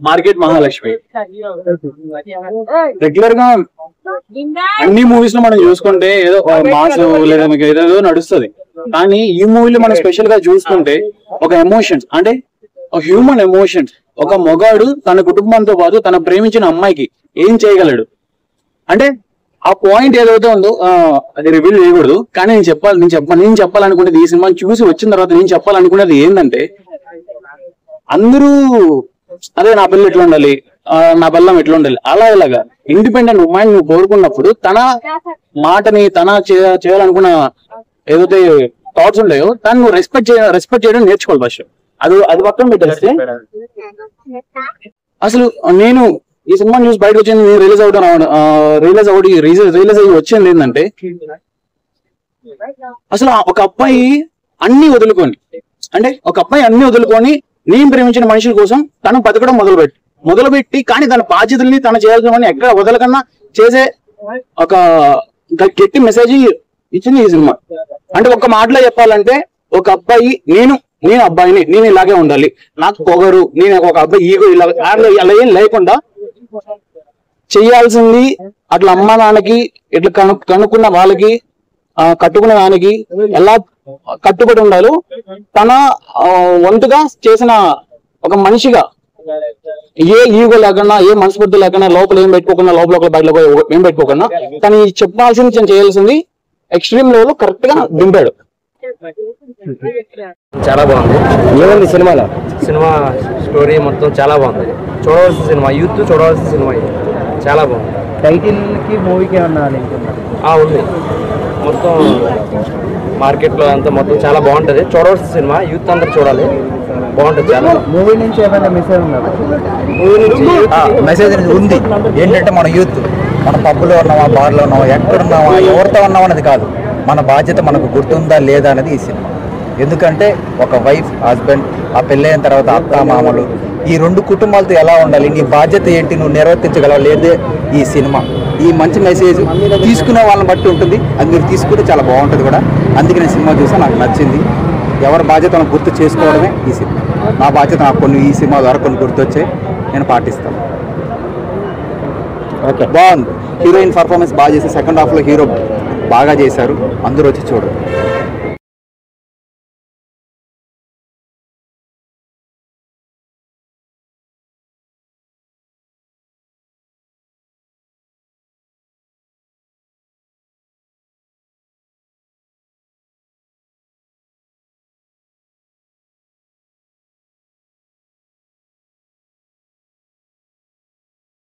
Market Mahalakshmi. Regular గా అన్ని movies లో మనం చూసుకుంటే ఏదో మాస్ లేదా మీకు ఏదో నడుస్తుంది, కానీ ఈ మూవీలో మనం స్పెషల్ గా చూసుకుంటే ఒక ఎమోషన్స్ అంటే హ్యూమన్ ఎమోషన్స్, ఒక మొగాడు తన కుటుంబంతో పాటు తన ప్రేమించిన అమ్మాయికి ఏం చేయగలడు అంటే ఆ పాయింట్ ఏదైతే ఉందో అది రివీల్ చేయకూడదు. కానీ నేను చెప్పాలనుకునేది ఈ సినిమా చూసి వచ్చిన తర్వాత నేను చెప్పాలనుకునేది ఏంటంటే, అందరూ అదే నా పిల్లలు ఎట్లా ఉండాలి, నా పిల్లం ఎట్లా ఉండాలి, అలా ఇలాగా ఇండిపెండెంట్ ఉమెన్ నువ్వు కోరుకున్నప్పుడు తన మాటని తన చేయాలనుకున్న ఏదైతే థాట్స్ ఉంటాయో తను నువ్వు రెస్పెక్ట్ చేయడం నేర్చుకోవాలి ఫస్ట్. అది పక్కన పెట్టేస్తే అసలు నేను ఈ సినిమా న్యూస్ బయటకు వచ్చింది, రిలీజ్ అయ్యి వచ్చింది ఏంటంటే, అసలు ఒక అబ్బాయి అన్ని వదులుకొని నేను ప్రేమించిన మనుషుల కోసం తను బతకడం మొదలుపెట్టి కానీ తన బాధ్యతల్ని తను చేయాల్సిన ఎక్కడ వదలకన్నా చేసే ఒక గట్టి మెసేజ్ ఇచ్చింది ఈ సినిమా. అంటే ఒక మాటలో చెప్పాలంటే, ఒక అబ్బాయి నేను అబ్బాయిని, నేను ఇలాగే ఉండాలి, నాకు పొగరు, నేను ఒక అబ్బాయి ఈగో అలా ఏం లేకుండా చెయ్యాల్సింది అట్లా అమ్మ నాన్నకి ఇట్లా కనుక్కున్న వాళ్ళకి కట్టుకున్న దానికి ఎలా కట్టుబడి ఉండాలో తన వంతుగా చేసిన ఒక మనిషిగా, ఏ ఈగో లేకుండా ఏ మనస్ఫూర్తి లేకుండా లోపల ఏం పెట్టుకోకుండా లోపల బయటలో ఏం పెట్టుకోకుండా తను చెప్పాల్సింది చేయాల్సింది ఎక్స్ట్రీమ్ లెవెల్ కరెక్ట్ గా దింపాడు. చాలా బాగుంది. ఏముంది సినిమా స్టోరీ మొత్తం చాలా బాగుంది. చూడవలసిన సినిమా, యూత్ చూడవలసిన సినిమా ఇది. చాలా బాగుంది. టైటిల్ కి మూవీకి ఏమన్నా ఉంది. మొత్తం మార్కెట్ లో అంతా మొత్తం చాలా బాగుంటది. చూడవలసిన సినిమా, యూత్ అందరు చూడాలి, బాగుంటది. చాలా మూవీ నుంచి ఏమైనా మెసేజ్ ఉన్నదా? మూవీ నుంచి మెసేజ్ ఉంది. ఏంటంటే మన యూత్, మన పబ్బులో ఉన్నావా, బార్లో ఉన్నావా, ఎక్కడున్నావా, ఎవరితో ఉన్నావా అనేది కాదు, మన బాధ్యత మనకు గుర్తుందా లేదా అనేది ఈ సినిమా. ఎందుకంటే ఒక వైఫ్, హస్బెండ్, ఆ పెళ్ళైన తర్వాత అత్త మామలు, ఈ రెండు కుటుంబాలతో ఎలా ఉండాలి, నీ బాధ్యత ఏంటి, నువ్వు నిర్వర్తించగలవా లేదే ఈ సినిమా. ఈ మంచి మెసేజ్ తీసుకునే వాళ్ళని బట్టి ఉంటుంది, అది మీరు తీసుకుంటే చాలా బాగుంటుంది కూడా. అందుకే నేను సినిమా చూసా, నాకు నచ్చింది. ఎవరి బాధ్యతను గుర్తు చేసుకోవడమే ఈ సినిమా. నా బాధ్యత నాకు ఈ సినిమా ద్వారా కొన్ని గుర్తొచ్చాయి, నేను పాటిస్తాను. ఓకే, బాగుంది. హీరోయిన్ పర్ఫార్మెన్స్ బాగా చేసి, సెకండ్ హాఫ్లో హీరో బాగా చేశారు, అందరూ వచ్చి చూడండి.